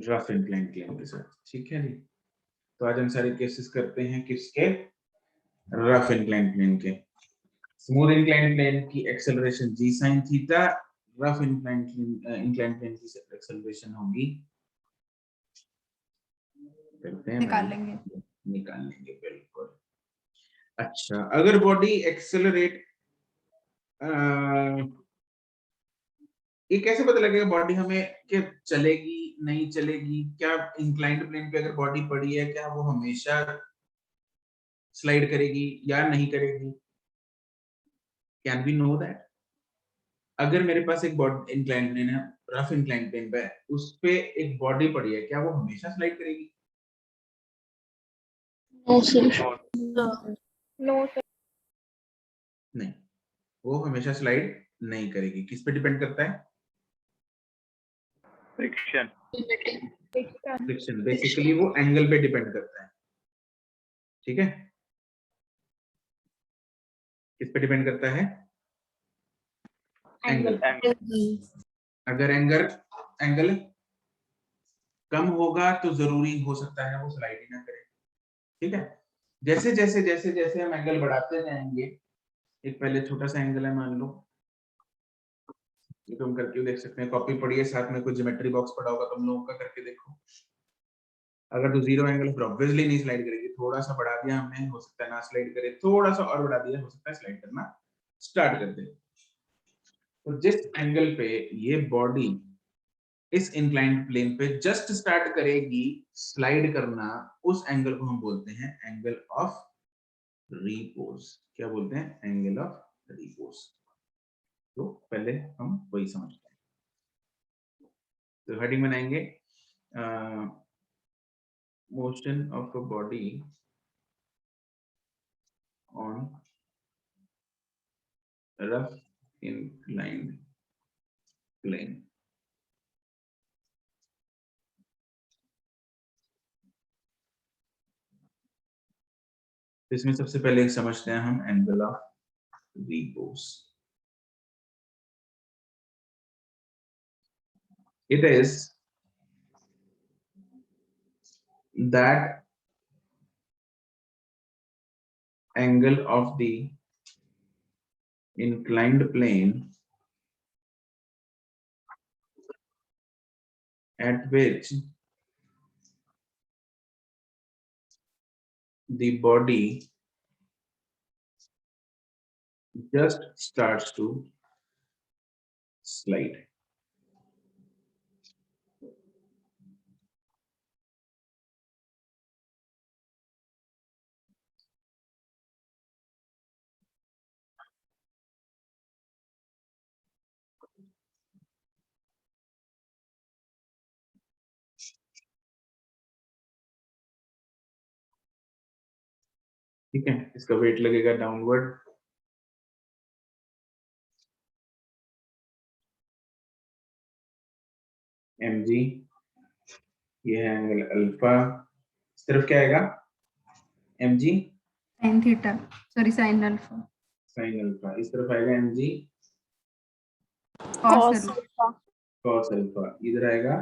Rough inclined plane के साथ। ठीक है जी, तो आज हम सारे केसेस करते हैं किसके, रफ इंक्लाइंड प्लेन के। स्मूथ इंक्लाइंड प्लेन की acceleration g sin theta, rough inclined plane की एक्सेलरेशन होगी, करते हैं निकाल लेंगे। निकाल लेंगे बिल्कुल। अच्छा, अगर बॉडी एक्सेलरेट, ये कैसे पता लगेगा बॉडी हमें कि चलेगी नहीं चलेगी? क्या इंक्लाइंड प्लेन पे अगर बॉडी पड़ी है, क्या वो हमेशा स्लाइड करेगी या नहीं करेगी? Can we know that? अगर मेरे पास एक बॉडी इंक्लाइंड प्लेन है, रफ इंक्लाइंड प्लेन पे, उस पे एक बॉडी पड़ी है, क्या वो हमेशा स्लाइड करेगी? No sir. No sir. नहीं, वो हमेशा स्लाइड नहीं करेगी। किस पे डिपेंड करता है? फ्रिक्शन। फ्रिक्शन। बेसिकली वो एंगल पे डिपेंड करता है। ठीक है, किस पे डिपेंड करता है? एंगल। अगर एंगल कम होगा तो जरूरी हो सकता है वो स्लाइड ही ना करे। ठीक है, जैसे जैसे जैसे जैसे हम एंगल बढ़ाते जाएंगे, एक पहले छोटा सा एंगल है मान लो, ये तुम करके देख सकते हैं, कॉपी पढ़िए, साथ में कोई ज्योमेट्री बॉक्स पड़ा होगा तुम लोगों का, करके देखो। अगर तो जीरो एंगल फिर ऑब्वियसली नहीं स्लाइड करेगी, थोड़ा सा बढ़ा दिया हमने, हो सकता है ना स्लाइड करे, थोड़ा सा और बढ़ा दिया, हो सकता है स्लाइड करना स्टार्ट कर दे। तो जिस एंगल पे ये बॉडी इस इंक्लाइंड प्लेन पे जस्ट स्टार्ट करेगी स्लाइड करना, उस एंगल को हम बोलते हैं एंगल ऑफ रिपोज। क्या बोलते हैं? Angle of repose. तो पहले हम वही समझते हैं। तो हेडिंग बनाएंगे, motion of a body on rough inclined plane. इसमें सबसे पहले एक समझते हैं हम angle of repose. It is that angle of the inclined plane at which the body just starts to slide. ठीक है, इसका वेट लगेगा डाउनवर्ड, mg, ये है एंगल अल्फा, इस तरफ क्या आएगा? mg sin theta, sorry sin alpha, sin alpha, इस तरफ आएगा mg cos alpha, cos alpha, इधर आएगा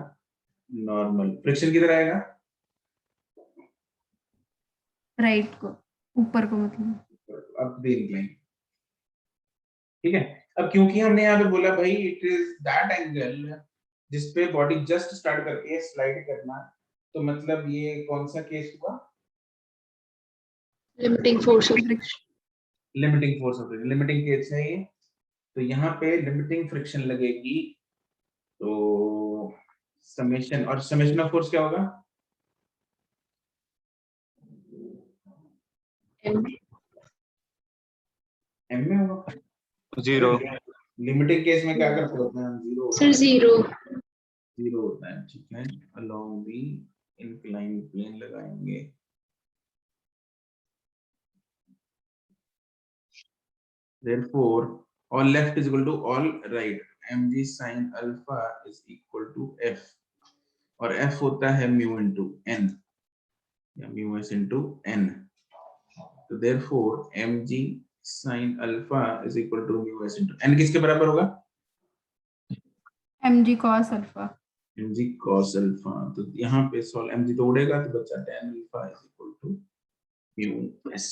नॉर्मल। फ्रिक्शन किधर आएगा? राइट को, ऊपर को मतलब। अब द इंक्लाइन। ठीक है, अब क्योंकि हमने यहाँ पे बोला भाई इट इज दैट एंगल जिसपे बॉडी जस्ट स्टार्ट करके स्लाइड करना, तो मतलब ये कौन सा केस हुआ? Limiting force of friction. Limiting force of friction, limiting case है ये। तो यहाँ पे लिमिटिंग फ्रिक्शन लगेगी, तो समेशन, और समेशन ऑफ फोर्स क्या होगा? एम में होगा, जीरो। लिमिटिंग केस में क्या करते होते हैं हम? Zero sir zero. जीरो होता है। ठीक है, अलोंग दी इंक्लाइंड प्लेन लगाएंगे। Therefore, all left is equal to all right. mg sin alpha is equal to f, और f होता है mu into n या mu s into n. तो therefore mg sin alpha is equal to mu s into n किसके बराबर होगा? mg cos alpha. mg cos alpha, तो यहाँ पे सॉल्व mg तो उड़ेगा तो बचा tan alpha is equal to mu s।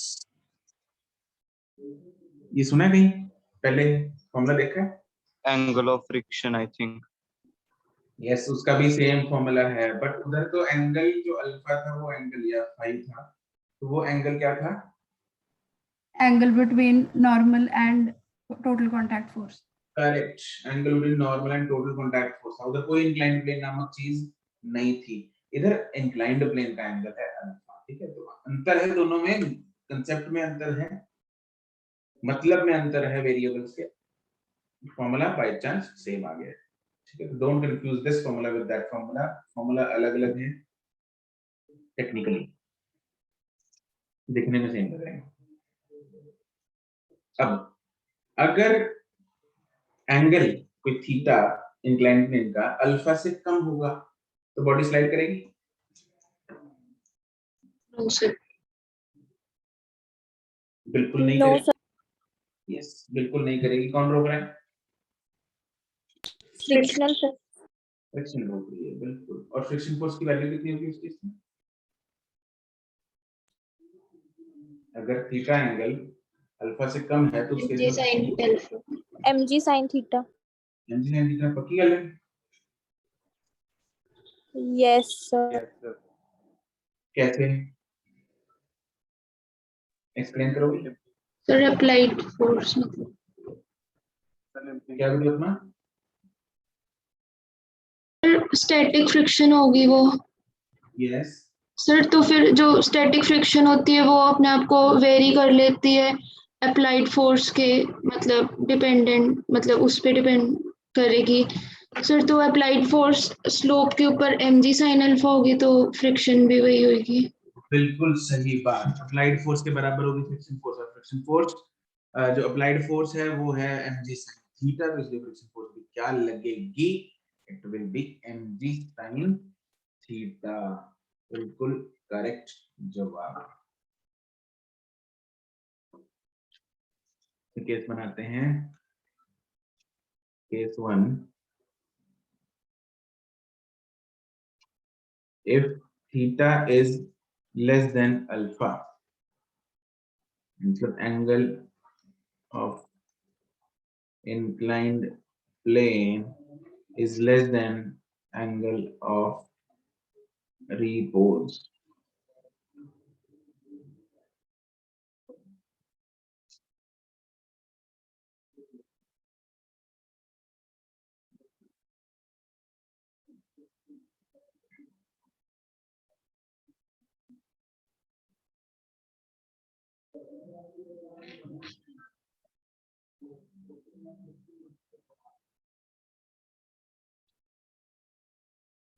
ये सुना है कहीं पहले, फॉर्मूला देखा है? Angle of friction I think. Yes, उसका भी सेम फॉर्मूला है, बट उधर तो एंगल जो अल्फा था वो एंगल या फाई था, तो वो एंगल क्या था? Angle between normal and total contact force. Correct, angle between normal and total contact force. उधर कोई इंक्लाइंड प्लेन नामक चीज नहीं थी, इधर इंक्लाइंड प्लेन का एंगल है अल्फा। ठीक है, तो अंतर है दोनों में, कंसेप्ट में अंतर है, मतलब में अंतर है वेरिएबल्स के। फॉर्मूला बाय चांस सेम आ गया, ठीक है, तो don't confuse this formula with that formula. Formula अलग-अलग है, टेक्निकली दिखने में सेम लग रहे हैं। अब अगर एंगल कोई थीटा इंक्लाइंड प्लेन का अल्फा से कम होगा तो बॉडी स्लाइड करेगी? No sir. बिल्कुल नहीं नो करेगी। यस, बिल्कुल नहीं करेगी। कौन रोक रहा है? Frictional sir. फ्रिक्शन रोक रही है, बिल्कुल। और फ्रिक्शन फोर्स की वैल्यू कितनी होगी उस केस में? अगर थीटा एंगल अल्फा से कम है तो उस case mg sin alpha, mg sin theta। mg sin theta पक्की गल है? Yes sir. कैसे एक्सप्लेन करोगे? सर अप्लाइड फोर्स क्या वीडियो अपना? स्टैटिक फ्रिक्शन होगी वो। यस, सर तो फिर जो स्टैटिक फ्रिक्शन होती है वो अपने आप को वेरी कर लेती है अप्लाइड फोर्स के, मतलब डिपेंडेंट, मतलब उस पे डिपेंड करेगी। सर तो अप्लाइड फोर्स स्लोप के ऊपर mg sin अल्फा होगी तो फ्रिक्शन भी वही होगी। बिल्कुल सही बात। अप्लाइड फोर्स के बराबर होगी फ्रिक्शन फोर्स, और फ्रिक्शन फोर्स जो अप्लाइड फोर्स है वो है mg sin थीटा, तो इसलिए फ्रिक्शन फोर्स भी क्या लगेगी? It will be mg sin theta. बिल्कुल करेक्ट जवाब। केस बनाते हैं, case 1। if theta is less than alpha, मतलब angle of inclined plane is less than angle of repose,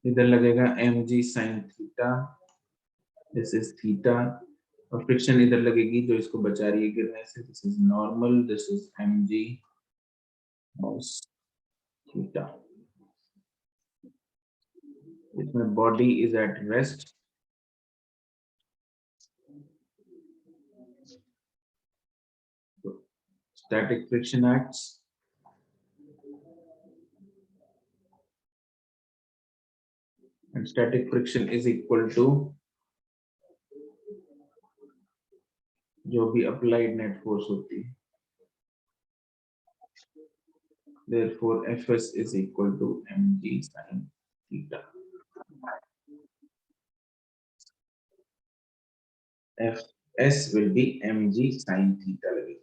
इधर लगेगा mg sin theta, this is theta, और friction इधर लगेगी जो इसको बचा रही है गिरने से, this is normal, this is mg cos theta. इसमें body is at rest, static friction acts, and static friction is equal to जो भी applied net force होती है, therefore Fs is equal to mg sin theta। Fs will be mg sin theta लगेगी।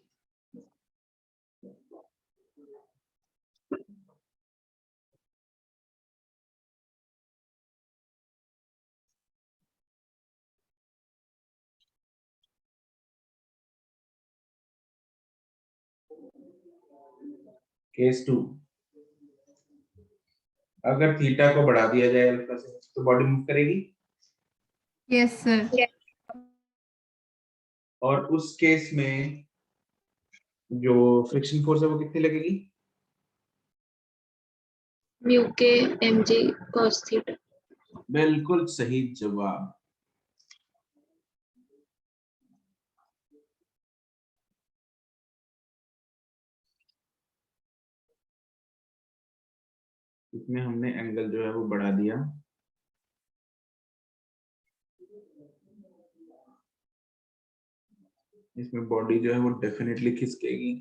Case 2, अगर theta को बढ़ा दिया जाए अल्फा से तो बॉडी मूव करेगी? Yes, sir. और उस केस में जो फ्रिक्शन फोर्स है वो कितनी लगेगी? म्यू के mg cos थीटा। बिल्कुल सही जवाब। इसमें हमने एंगल जो है वो बढ़ा दिया, इसमें बॉडी जो है वो डेफिनेटली खिसकेगी।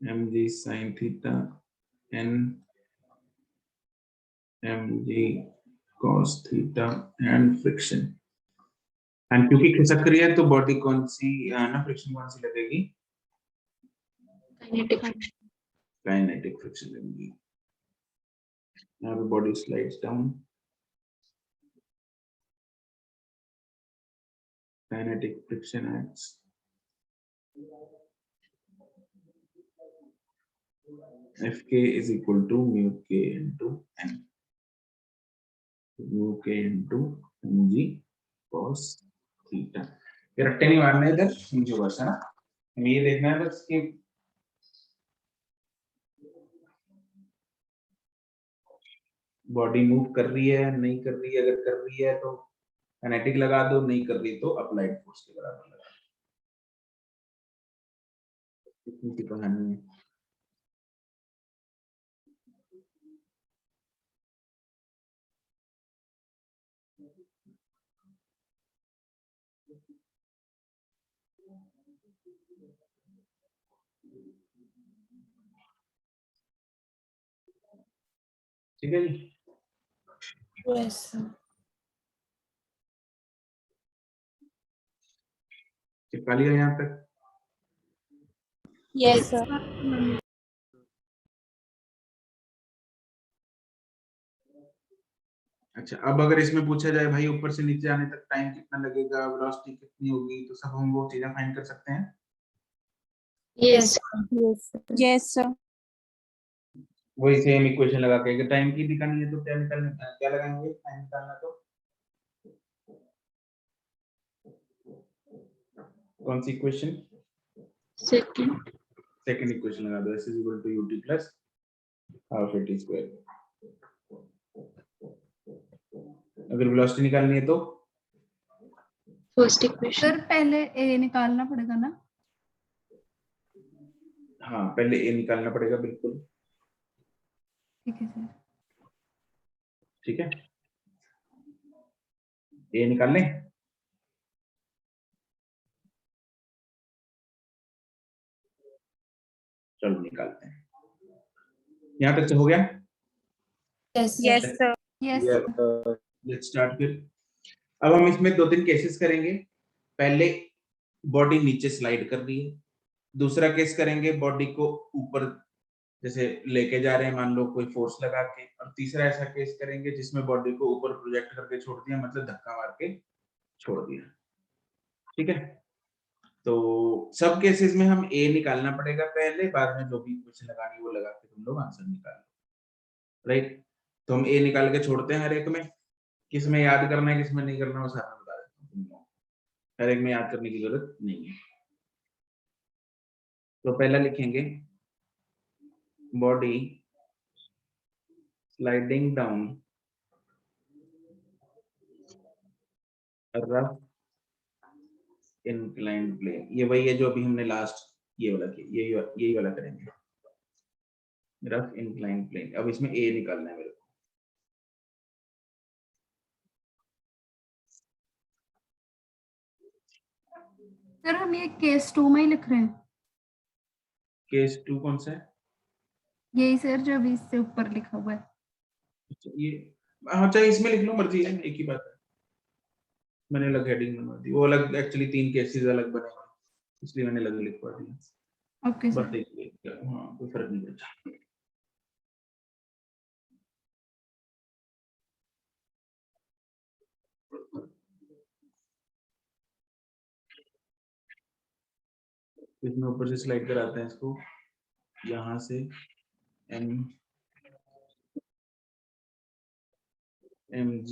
mg sin theta n mg cos theta and friction. And क्योंकि खिसक रही है तो बॉडी कौन सी ना, फ्रिक्शन कौन सी लगेगी? Kinetic friction. काइनेटिक फ्रिक्शन लगेगी। Now the body slides down. Kinetic friction acts. Fk is equal to mu k into n. Mu k into mg cos theta. ये रट्टे नहीं मारने इधर, समझो बस, है ना? हमें ये देखना है बस कि बॉडी मूव कर रही है नहीं कर रही है। अगर कर रही है तो काइनेटिक लगा दो, नहीं कर रही तो अप्लाइड फोर्स के बराबर लगा दो। इतनी सी कहानी है। ठीक है जी। Yes, sir. चिपका लिया यहाँ तक। Yes, sir. अच्छा, अब अगर इसमें पूछा जाए भाई ऊपर से नीचे आने तक टाइम कितना लगेगा, वेलोसिटी कितनी होगी, तो सब हम वो चीजें फाइंड कर सकते हैं। Yes. Yes, sir. Yes, sir. वही सेम इक्वेशन लगा के, अगर टाइम की निकालनी है तो क्या लगाएंगे टाइम निकालना तो कौन सी इक्वेशन? सेकंड इक्वेशन लगा दो, s is equal to ut plus half at square। अगर वेलोसिटी निकालनी है तो फर्स्ट इक्वेशन। सर पहले ए निकालना पड़ेगा ना? हाँ, पहले a निकालना पड़ेगा, बिल्कुल ठीक है सर। ठीक है। a निकाल लें, चलो निकालते हैं। यहाँ तक से हो गया? Yes, yes, sir. Yes let's start. फिर अब हम इसमें दो तीन केसेस करेंगे। पहले बॉडी नीचे स्लाइड कर रही है, दूसरा केस करेंगे बॉडी को ऊपर जैसे लेके जा रहे हैं, मान लो कोई फोर्स लगा के, और तीसरा ऐसा केस करेंगे जिसमें बॉडी को ऊपर प्रोजेक्ट करके छोड़ दिया, मतलब धक्का मार के छोड़ दिया। ठीक है, तो सब केसेस में हम ए निकालना पड़ेगा पहले, बाद में जो भी इक्वेशन लगानी वो लगा के तुम लोग आंसर निकाल लो। राइट, तो हम ए निकाल के छोड़ते हैं हर एक में। किस में याद करना है किस में नहीं करना वो सारा बता देता हूँ तुम लोग, हर एक में याद करने की जरूरत नहीं है। तो पहला लिखेंगे body sliding down rough inclined plane. ये वही है जो अभी हमने लास्ट ये वाला किया, यही वाला करेंगे, रफ इंक्लाइंड प्लेन। अब इसमें ए निकालना है मेरे को। सर हम ये केस 2 में ही लिख रहे हैं। केस 2 कौन सा है? यही सर जो अभी इससे ऊपर लिखा हुआ है। अच्छा, ये हाँ चाहे इसमें लिख लो, मर्जी है, एक ही बात है। मैंने अलग हेडिंग बनवा दी, वो अलग एक्चुअली 3 केसेस अलग बने हुए, इसलिए मैंने अलग लिखवा दिया। Okay sir. बस एक हाँ, कोई फर्क नहीं पड़ता। इसमें ऊपर से स्लाइड कराते हैं इसको, यहाँ से mg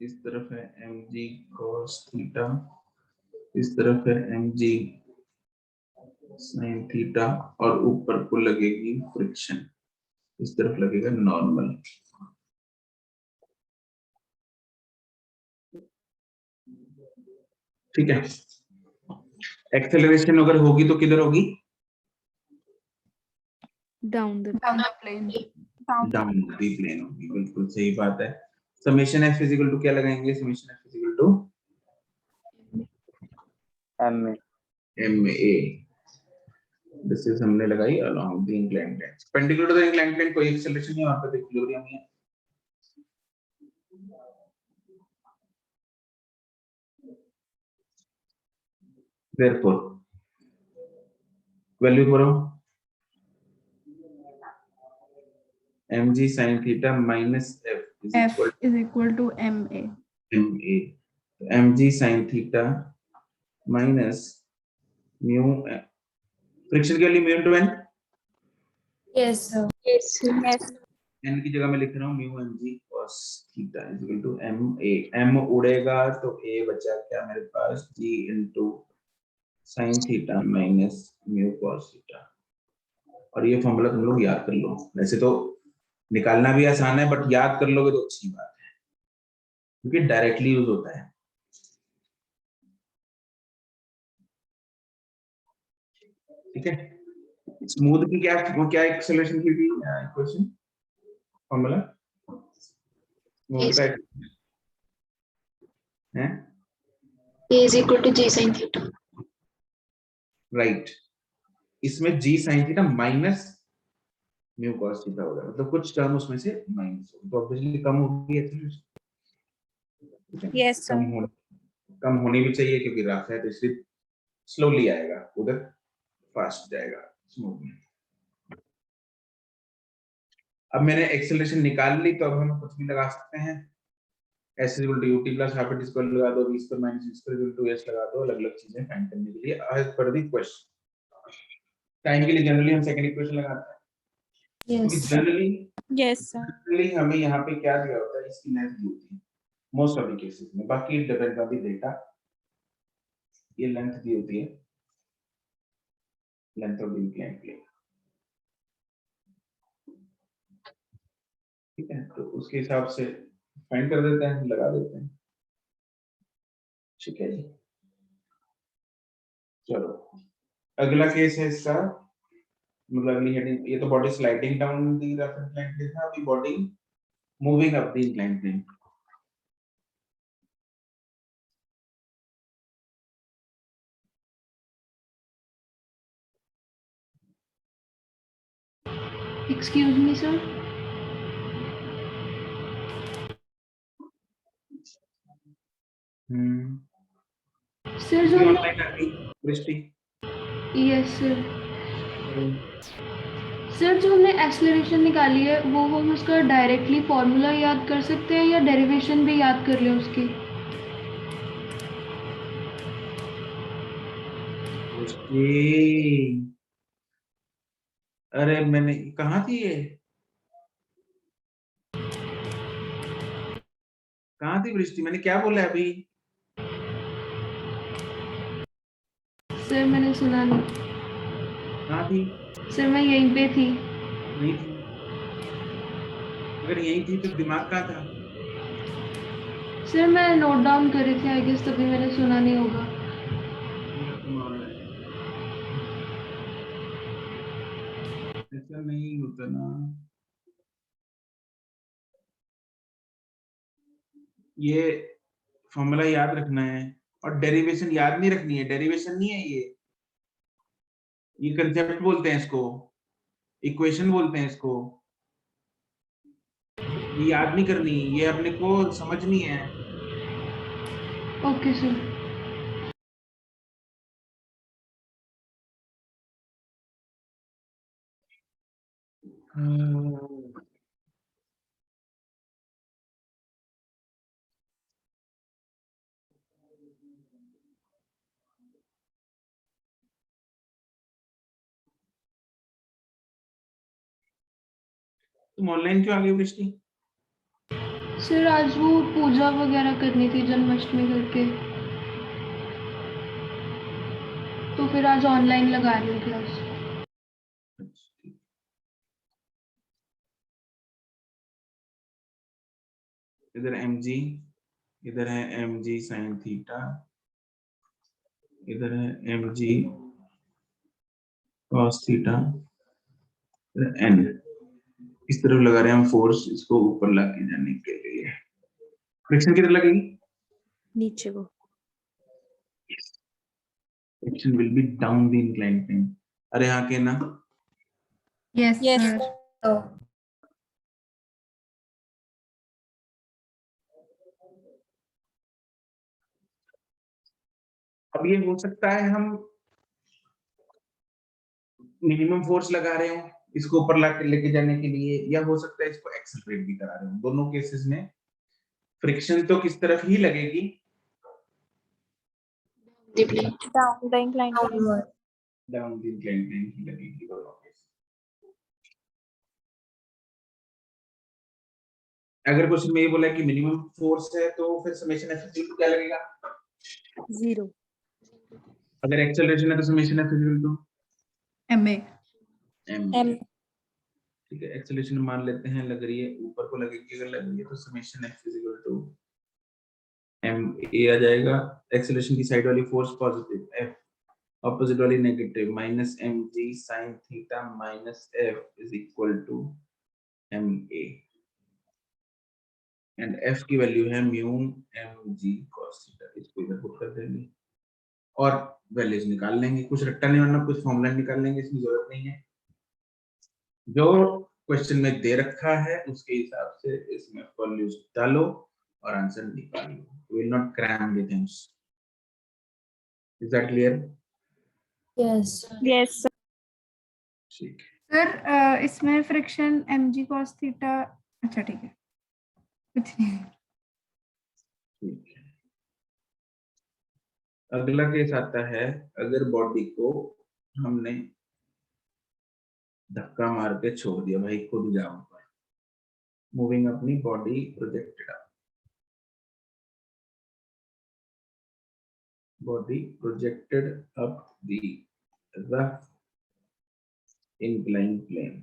इस तरफ है mg cos थीटा, इस तरफ है mg sin थीटा, और ऊपर को लगेगी फ्रिक्शन, इस तरफ लगेगा नॉर्मल। ठीक है, एक्सेलरेशन अगर होगी तो किधर होगी? Down the down the plane. Down the plane होगी, बिल्कुल सही बात है। Summation F is equal to क्या लगाएंगे? Summation F is equal to MA. M A, this is हमने लगाई along the inclined plane, perpendicular to the inclined plane, कोई एक्सेलरेशन नहीं, वहां पे तो इक्विलिब्रियम ही है। therefore वैल्यू करो, mg sin theta minus f is F equal is equal to M A. to ma, mg sin theta minus mu friction के लिए mu into n, Yes, sir. Yes, sir. Yes. n की जगह मैं लिख रहा हूँ mu mg cos theta is equal to ma, m उड़ेगा तो a बचा क्या मेरे पास, g into sin theta minus mu cos theta, और ये फॉर्मूला तुम लोग याद कर लो, वैसे तो निकालना भी आसान है बट याद कर लोगे तो अच्छी बात है, क्योंकि डायरेक्टली यूज होता है। ठीक है, स्मूथ की क्या, वो क्या एक्सेलरेशन की थी इक्वेशन, फॉर्मूला स्मूथ Yes. का है, A is equal to G sin theta. Right, इसमें g sin theta minus mu cos theta होगा, मतलब कुछ टर्म उसमें से माइनस होगी, तो ऑब्वियसली कम होगी एक्सेलरेशन। Yes, sir. कम होनी भी चाहिए क्योंकि रफ है, तो इसलिए स्लोली आएगा, उधर फास्ट जाएगा स्मूथ में। अब मैंने एक्सेलरेशन निकाल ली, तो अब हम कुछ भी लगा सकते हैं, s equal to ut plus half at square लगा दो, v square minus v square equal to s लगा दो, अलग-अलग चीजें फाइंड करने के लिए as per the question. Time के लिए जनरली हम सेकंड इक्वेशन लगाते हैं, क्योंकि Yes. Yes, sir. जनरली हमें यहाँ पे क्या दिया होता है, इसकी लेंथ दी होती है मोस्ट ऑफ द केसेस में, बाकी it depends on the data, ये लेंथ दी होती है, length of the inclined plane. ठीक है, तो उसके हिसाब से फाइंड कर देते हैं, लगा देते हैं। ठीक है जी, चलो अगला केस है इसका, मतलब अगली हेडिंग, ये तो body sliding down the reference line पे था, अभी body moving up the inclined plane. Excuse me sir. Sir जो ऑनलाइन आ गई दृष्टि, यस सर। सर जो हमने एक्सेलरेशन निकाली है वो हम उसका डायरेक्टली फॉर्मूला याद कर सकते हैं या डेरिवेशन भी याद कर लें उसकी? दृष्टि, अरे मैंने कहाँ थी ये, कहाँ थी दृष्टि, मैंने क्या बोला अभी? सर मैंने सुना नहीं। कहाँ थी? सर मैं यहीं पे थी। नहीं थी, अगर यही थी तो दिमाग कहाँ था? सर मैं नोट डाउन कर रही थी, आई गेस तभी मैंने सुना नहीं होगा। ऐसा नहीं होता ना, ये फॉर्मूला याद रखना है और डेरिवेशन याद नहीं रखनी है, डेरिवेशन नहीं है ये कंसेप्ट बोलते हैं इसको, इक्वेशन बोलते हैं इसको, ये याद नहीं करनी, ये अपने को समझनी है। Okay sir. तुम ऑनलाइन क्यों आ गई वृष्टि? सर आज वो पूजा वगैरह करनी थी जन्माष्टमी करके, तो फिर आज ऑनलाइन लगा रही हूँ क्लास। इधर mg, इधर है mg sin थीटा इधर है mg cos थीटा n, इस तरफ लगा रहे हैं हम फोर्स, इसको ऊपर लाके जाने के लिए। फ्रिक्शन किधर लगेगी? नीचे वो। Friction will be down the inclined plane. अरे यहाँ के ना Yes, Yes, sir. sir. अब ये हो सकता है हम मिनिमम फोर्स लगा रहे हो इसको ऊपर लाके लेके जाने के लिए, या हो सकता है इसको एक्सेलरेट भी करा रहे हो। दोनों केसेस में फ्रिक्शन तो किस तरफ ही लगेगी? Down the inclined plane. Down the inclined plane ही लगेगी दोनों केस। अगर क्वेश्चन में ये बोला है कि मिनिमम फोर्स है तो फिर समेशन एफ इक्वल टू क्या लगेगा? 0. अगर एक्सेलरेशन है तो summation F equal to MA. M. ठीक है, एक्सेलरेशन मान लेते हैं लग रही है ऊपर को लगेगी, अगर लग रही है तो summation F equal to M A आ जाएगा। एक्सेलरेशन की साइड वाली फोर्स पॉजिटिव, एफ ऑपोजिट वाली negative, minus M G sine theta minus F is equal to M A, and F की वैल्यू है mu M G cos theta. इसको इधर put कर देंगे और वैल्यूज निकाल लेंगे, कुछ रट्टा नहीं मारना, कुछ फॉर्मूला निकाल लेंगे, इसमें जरूरत नहीं है। जो क्वेश्चन में दे रखा है उसके हिसाब से इसमें वैल्यूज डालो और आंसर निकालो। We will not cram the things. Is that clear? Yes. Yes, sir. ठीक है। सर इसमें फ्रिक्शन mg cos थीटा, अच्छा ठीक है, कुछ नहीं। ठीक है, अगला केस आता है अगर बॉडी को हमने धक्का मार के छोड़ दिया, भाई खुद जाओ, मूविंग अपनी body projected up, body projected up the rough inclined plane.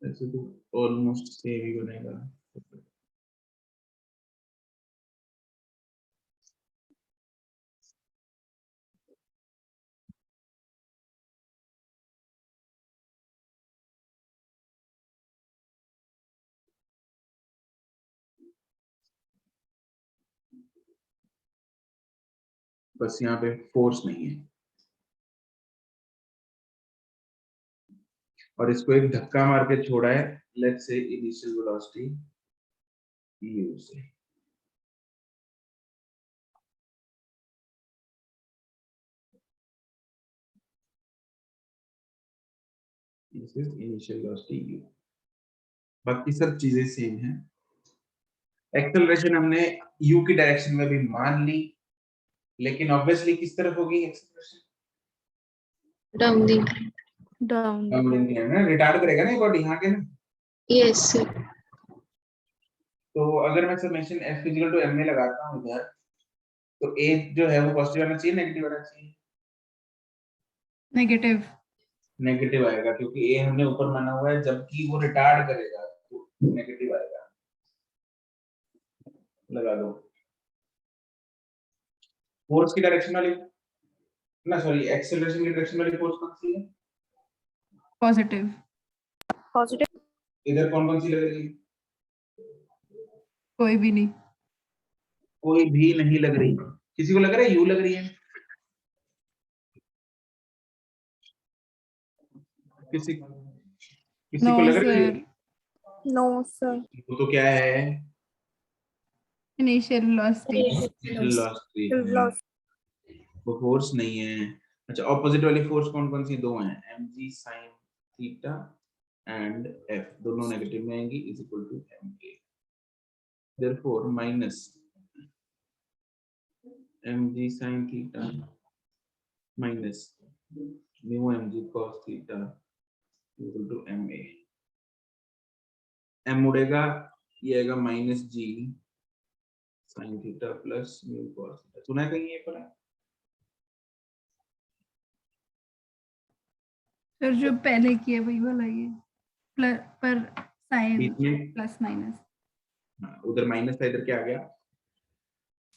ऐसे तो ऑलमोस्ट सेम ही बनेगा। बस यहाँ पे फोर्स नहीं है और इसको एक धक्का मार के छोड़ा है, let's say initial velocity u से। This is initial velocity u, बाकी सब चीजें सेम है। एक्सेलरेशन हमने u की डायरेक्शन में भी मान ली, लेकिन ऑब्वियसली किस तरफ होगी एक्सेलरेशन? Down the. Down. हम इंक्लाइन है, रिटार्ड करेगा ना बॉडी यहाँ के ना। Yes sir. तो अगर मैं summation f equal to ma लगाता हूँ इधर, तो a जो है वो पॉजिटिव आना चाहिए नेगेटिव आना चाहिए? नेगेटिव। नेगेटिव आएगा क्योंकि a हमने ऊपर माना हुआ है, जबकि वो रिटार्ड करेगा तो नेगेटिव आएगा। लगा दो। फोर्स की डायरेक्शन वाली ना, सॉरी एक्सेलरेशन की डायरेक्शन वाली फोर्स कौन सी है? पॉजिटिव। Positive. इधर कौन सी लग रही है? कोई भी नहीं। कोई भी नहीं लग रही। किसी को लग रहा है यू लग रही है? किसी किसी को नो लग रही है? Sir, No, sir. वो तो क्या है? Initial velocity. वेलोसिटी है, Velocity. वो फोर्स नहीं है। अच्छा, ऑपोजिट वाली फोर्स कौन सी? दो हैं, mg sin theta and f, दोनों नेगेटिव में आएंगी, is equal to ma, therefore minus mg sin theta minus mu mg cos theta equal to ma। m उड़ेगा ये आएगा minus G sine theta plus mu cos theta. सुना है कहीं ये पर? सर जो पहले किए वही वाला ये प्लस पर साइन बीच में प्लस माइनस। हाँ, उधर माइनस था, इधर क्या आ गया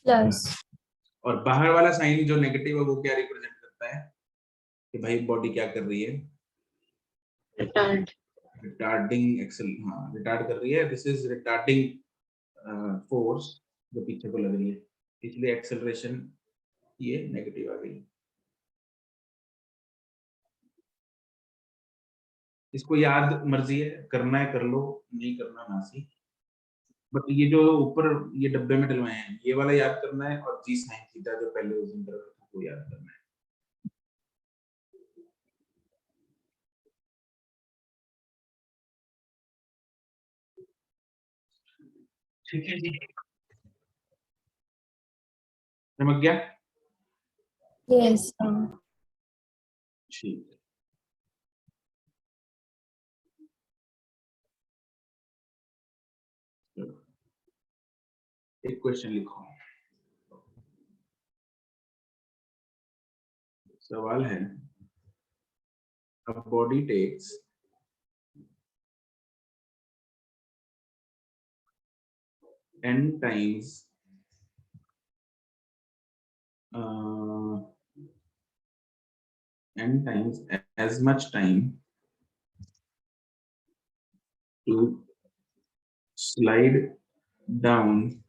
प्लस। और बाहर वाला साइन जो नेगेटिव है वो क्या रिप्रेजेंट करता है कि भाई बॉडी क्या कर रही है, रिटार्ड। रिटार्डिंग एक्सेल, हाँ रिटार्ड कर रही है। दिस इज रिटार्डिंग फोर्स जो पीछे को लग रही है, इसलिए एक्सेलरेशन ये नेगेटिव आ गई। इसको याद मर्जी है, करना है कर लो, नहीं करना ना सी। बट ये जो ऊपर ये डब्बे में डलवाए हैं ये वाला याद करना है, और जी साइन थीटा जो पहले उस दिन तरफ था वो याद करना है। ठीक है जी, समझ गया? यस। ठीक है, चलो एक क्वेश्चन लिखो। सवाल है, a body takes n times as much time to slide down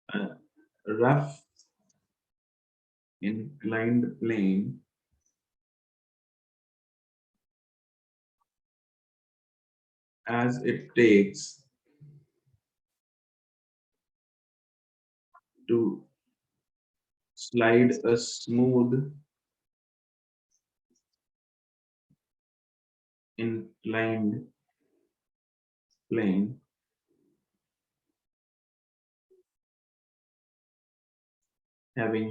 a rough inclined plane as it takes to slide a smooth inclined plane having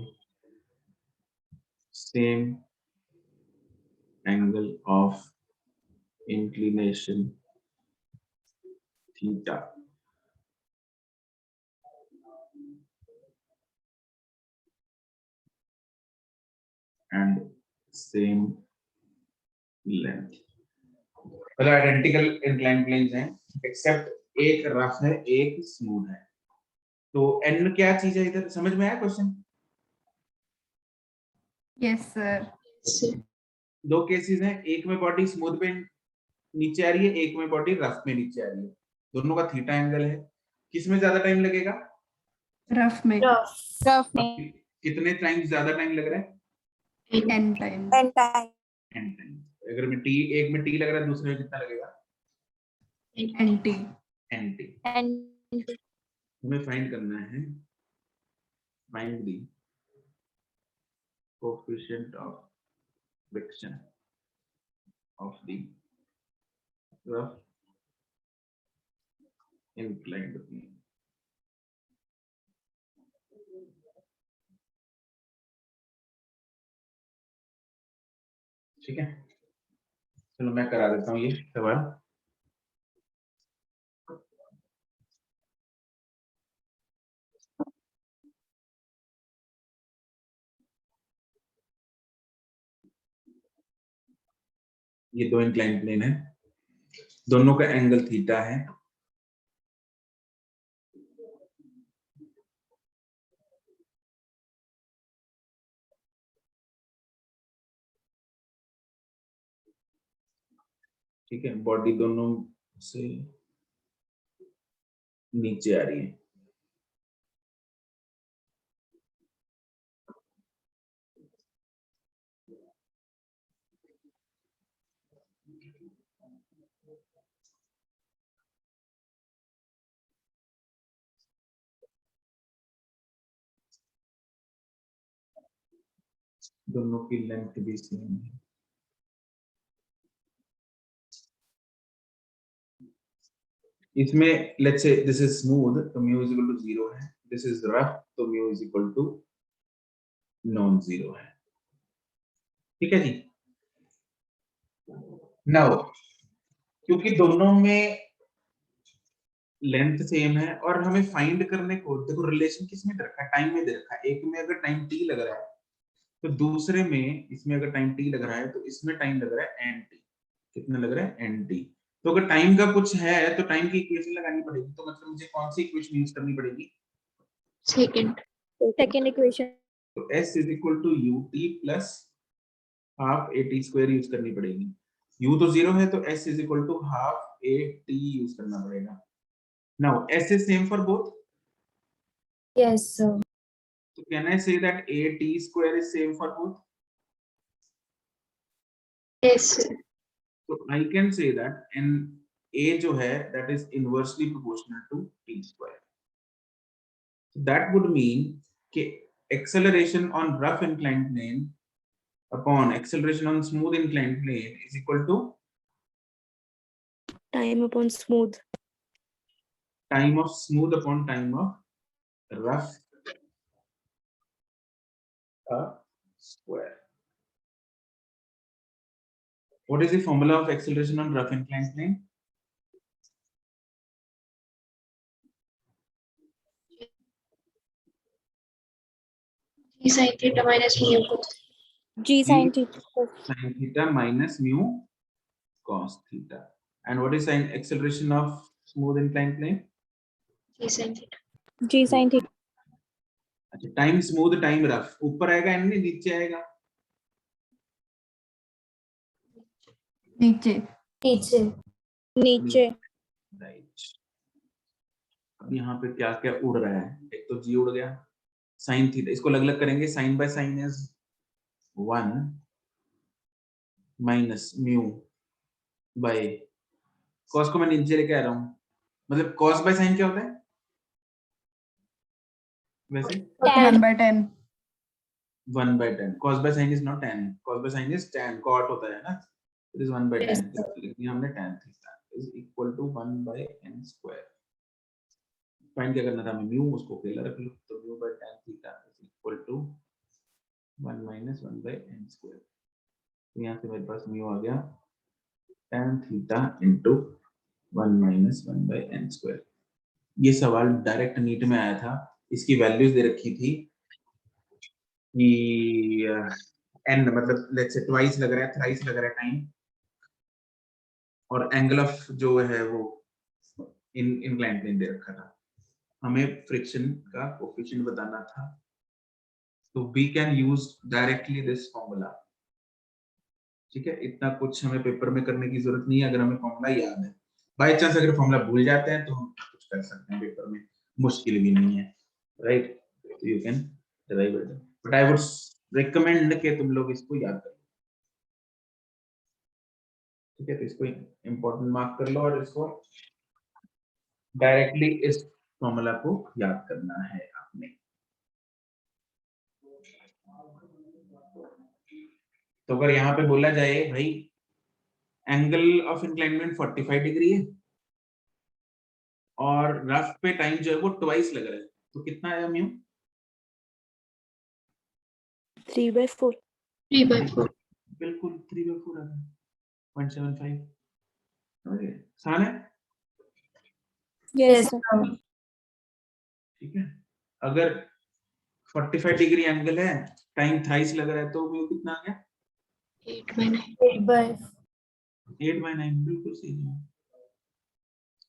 same angle of inclination theta and same length। मतलब identical incline planes हैं accept एक rough है एक smooth है। तो n क्या चीज है इधर, समझ में आया क्वेश्चन? Yes sir. दो केसेस हैं, एक में बॉडी स्मूथ पे नीचे आ रही है, एक में बॉडी रफ में नीचे आ रही है। दोनों का थीटा एंगल है, किसमें ज्यादा टाइम लगेगा? रफ में रफ में कितने टाइम ज्यादा टाइम लग रहा है? n time. n time. n time. अगर में t, एक में t लग रहा है दूसरे में कितना लगेगा? nt। nt। n हमें फाइंड करना है, find the coefficient of friction of the rough inclined plane। ठीक है, चलो मैं करा देता हूँ ये सवाल। ये दो इंक्लाइन प्लेन है, दोनों का एंगल थीटा है। ठीक है, बॉडी दोनों से नीचे आ रही है। दोनों की लेंथ भी सेम है। इसमें let's say this is smooth तो म्यू इज इक्वल टू 0 है, दिस इज रफ तो mu is equal to non zero है। ठीक है जी। नाउ क्योंकि दोनों में लेंथ सेम है और हमें फाइंड करने को देखो रिलेशन किस में दे रखा है, टाइम में दे रखा है। एक में अगर टाइम t लग रहा है तो दूसरे में इसमें अगर टाइम t लग रहा है तो इसमें टाइम लग रहा है nt। कितना लग रहा है nt। तो अगर टाइम का कुछ है तो टाइम की इक्वेशन लगानी पड़ेगी। तो मतलब मुझे कौन सी इक्वेशन यूज करनी पड़ेगी? Second equation. तो s is equal to ut plus half at square use करनी पड़ेगी। u तो 0 है तो s is equal to half at use करना पड़ेगा। Now s is same for both. Yes, sir. So can I say that at square is same for both? Yes. So I can say that n a जो है that is inversely proportional to t square. So that would mean कि acceleration on rough inclined plane upon acceleration on smooth inclined plane is equal to Time upon smooth. time of smooth upon time of rough square. What is the formula of acceleration on rough inclined plane? G sin theta minus mu cos. G sin theta. Sin theta minus mu cos theta. And what is sin acceleration of smooth inclined plane? G sin theta. G sin theta. अच्छा, time smooth time rough ऊपर आएगा या नीचे आएगा? नीचे। नीचे. नीचे. Right. अब यहाँ पे क्या क्या उड़ रहा है? एक तो जी उड़ गया, साइन थीटा इसको अलग अलग करेंगे। Sine by sine is 1 minus mu by cos को मैं नीचे लेके आ रहा हूँ। मतलब कॉस बाय साइन क्या होता है वैसे? 1/10। 1/10। cos by sin is not tan, cos by sin is tan, cot होता है ना, it is 1/10। लिखी हमने tan theta is equal to 1/n square। Find क्या करना था हमें? म्यू, उसको अकेला रख लो। तो mu by tan theta is equal to 1 minus 1/n square। तो यहाँ से मेरे पास म्यू आ गया tan theta into 1 minus 1/n square। ये सवाल डायरेक्ट नीट में आया था। इसकी वैल्यूज दे रखी थी कि n मतलब लेट्स से ट्वाइस लग रहा है, थ्राइस लग रहा है टाइम, और एंगल ऑफ जो है वो इंक्लाइंड प्लेन दे रखा था। हमें फ्रिक्शन का कोएफिशिएंट बताना था। तो we can use directly this formula. ठीक है, इतना कुछ हमें पेपर में करने की जरूरत नहीं है अगर हमें फॉर्मूला याद है। बाय चांस अगर फॉर्मूला भूल जाते हैं तो हम कुछ कर सकते हैं पेपर में, मुश्किल भी नहीं है, right? You can derive it, but I would recommend कि तुम लोग इसको याद करो। ठीक है, तो इसको इंपॉर्टेंट मार्क कर लो और इसको डायरेक्टली इस फॉर्मूला को याद करना है आपने। तो अगर यहाँ पे बोला जाए भाई एंगल ऑफ इंक्लाइनमेंट 45 डिग्री है और रफ पे टाइम जो है वो ट्वाइस लग रहा है, तो कितना आया म्यू? 3/4. 3/4. बिल्कुल 3/4 आ गया, 0.75। ओके, आसान है। Yes, Yes, sir. ठीक है, अगर 45 डिग्री एंगल है, टाइम थ्राइस लग रहा है, तो म्यू कितना आ गया? 8/9. 8/9। बिल्कुल सही है।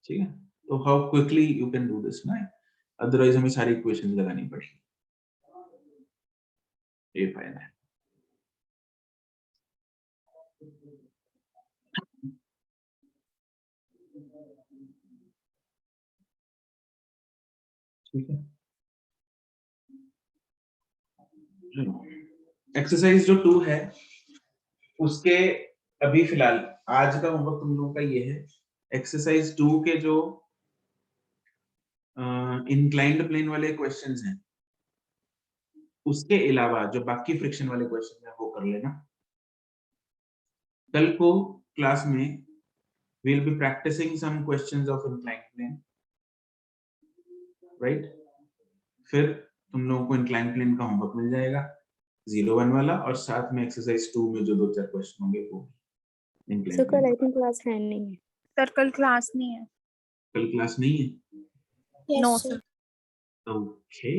ठीक है, तो how quickly you can do this ना, अदरवाइज हमें सारी इक्वेशंस लगानी पड़ेगी। 8/9। ठीक है, एक्सरसाइज जो 2 है उसके अभी फिलहाल आज का होमवर्क तुम लोगों का ये है। एक्सरसाइज 2 के जो इंक्लाइंड प्लेन वाले क्वेश्चंस हैं उसके अलावा जो बाकी फ्रिक्शन वाले क्वेश्चन हैं वो कर लेना। कल को क्लास में we'll be practicing some questions of inclined plane, right? फिर तुम लोगों को inclined plane का होमवर्क मिल जाएगा 0-1 वाला, और साथ में एक्सरसाइज 2 में जो 2-4 क्वेश्चन होंगे वो inclined So, plane कल I का। think class है नहीं है. सर कल क्लास नहीं है। कल क्लास नहीं है? Yes, No, sir. sir. Okay,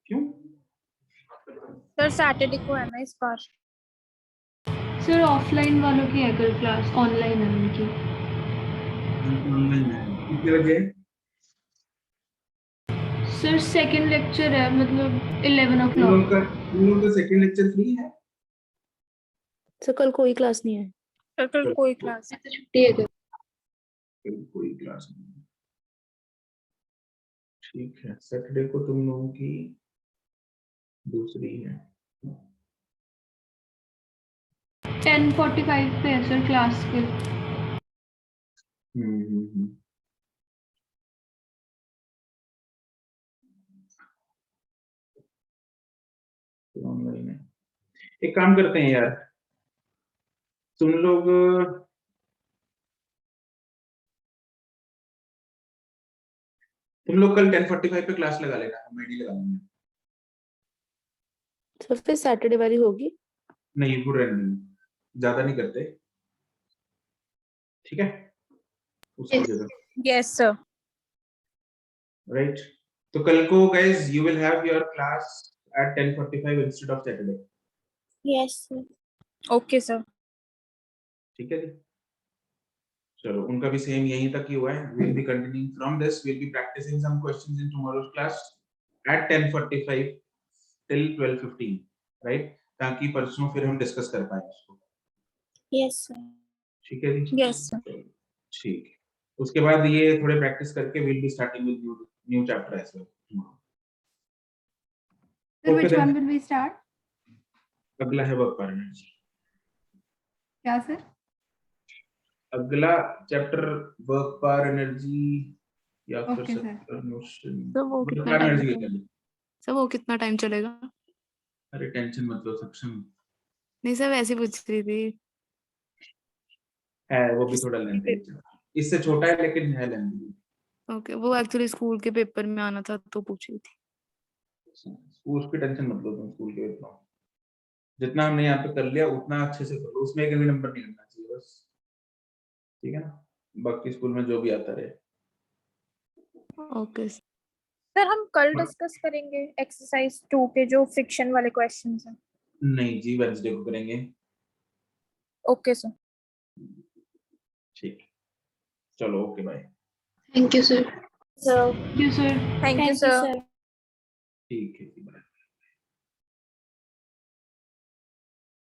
क्यों? सर सैटरडे को है ना इस बार। सर ऑफलाइन वालों की है कल क्लास, ऑनलाइन है उनकी। ऑनलाइन है, कितने बजे है? सर सेकंड लेक्चर है, मतलब 11 o'clock। तुम लोग का सेकंड लेक्चर फ्री है? सर कल कोई क्लास नहीं है। सर कल कोई क्लास। तो छुट्टी है क्या? कल कोई क्लास नहीं है। ठीक है, सैटरडे को तुम लोगों की दूसरी है। 10:45 पे है सर क्लास के। हम्म। ऑनलाइन है। एक काम करते हैं यार, तुम लोग कल 10:45 पे क्लास लगा लेना, हम आईडी लगा लेंगे। सर फिर सैटरडे वाली होगी। नहीं, वो रहने देंगे, ज्यादा नहीं करते, ठीक है? उसकी Yes. जगह, यस सर। राइट? तो कल को guys you will have your class at 10:45 instead of Saturday, Yes, sir. Okay sir. ठीक है जी? चलो, उनका भी सेम यहीं तक ही हुआ है। we'll be continuing from this, we'll be practicing some questions in tomorrow's class at 10:45 till 12:15, right? ताकि परसों फिर हम डिस्कस कर पाए उसको, Yes, sir. ठीक है जी? Yes sir. ठीक है, उसके बाद ये थोड़े प्रैक्टिस करके we'll be starting with new chapter as well tomorrow. Sir, Okay which then. one will we start? अगला है वर्क पर एनर्जी। क्या सर? अगला चैप्टर वर्क पर एनर्जी या फिर Okay, sir. Circular motion. तो वो वर्क कितना पर टाइम एनर्जी चलेगा? सर वो कितना टाइम चलेगा? अरे टेंशन मत लो, सक्षम नहीं सर, वैसे ही पूछ रही थी। है, वो भी थोड़ा लेंथी है, इससे छोटा है लेकिन है लेंथी। ओके, वो एक्चुअली स्कूल के पेपर में आना था तो पूछ रही थी। उसकी टेंशन मत लो तुम, स्कूल के इतना जितना हमने यहाँ पे कर लिया उतना अच्छे से करो, उसमें एक भी नंबर नहीं लगना चाहिए बस, ठीक है ना? बाकी स्कूल में जो भी आता रहे। ओके सर हम कल डिस्कस करेंगे एक्सरसाइज 2 के जो फ्रिक्शन वाले क्वेश्चंस हैं। नहीं जी, वेडनेसडे को करेंगे। Okay sir. ठीक, चलो okay bye. Thank you, sir. So, Thank you, sir. Thank you thank you, sir. sir. ठीक है, बाय।